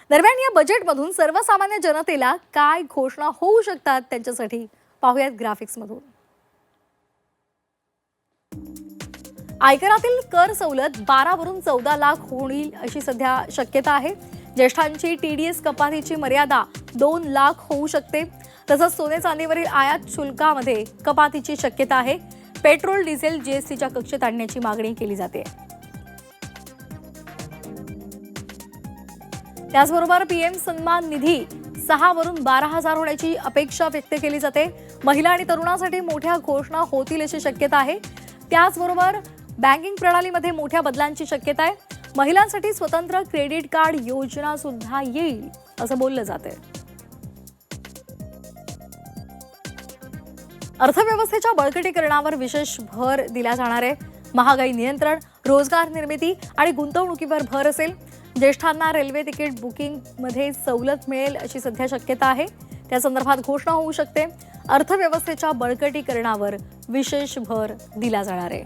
दरम्यान या बजेटमधून सर्वसामान्य जनतेला काय घोषणा होऊ शकतात त्यांच्यासाठी पाहूयात ग्राफिक्समधून। आयकरातील कर सवलत 12 वरून 14 लाख होईल अशी सध्या शक्यता आहे। ज्येष्ठांची टीडीएस कपातीची मर्यादा 2 लाख होऊ शकते। तसंच सोने चांदीवरील आयात शुल्कामध्ये कपातीची शक्यता आहे। पेट्रोल डिझेल जीएसटीच्या कक्षेत आणण्याची मागणी केली जाते। त्याचबरोबर पीएम सन्मान निधी 6 वरून 12,000 होण्याची अपेक्षा व्यक्त केली जाते। महिला आणि तरुणांसाठी मोठ्या घोषणा होतील अशी शक्यता आहे। त्याचबरोबर बँकिंग प्रणालीमध्ये मोठ्या बदलांची शक्यता आहे। महिलांसाठी स्वतंत्र क्रेडिट कार्ड योजना सुद्धा येईल असं बोललं जाते। अर्थव्यवस्थेच्या बळकटीकरणावर विशेष भर दिला जाणार आहे। महागाई नियंत्रण, रोजगार निर्मिती आणि गुंतवणुकीवर भर असेल। ज्येष्ठांना रेल्वे तिकीट बुकिंग मध्ये सवलत मिळेल अशी सध्या शक्यता आहे। त्या संदर्भात घोषणा होऊ शकते। अर्थव्यवस्थेच्या बळकटीकरणावर विशेष भर दिला जाणार आहे।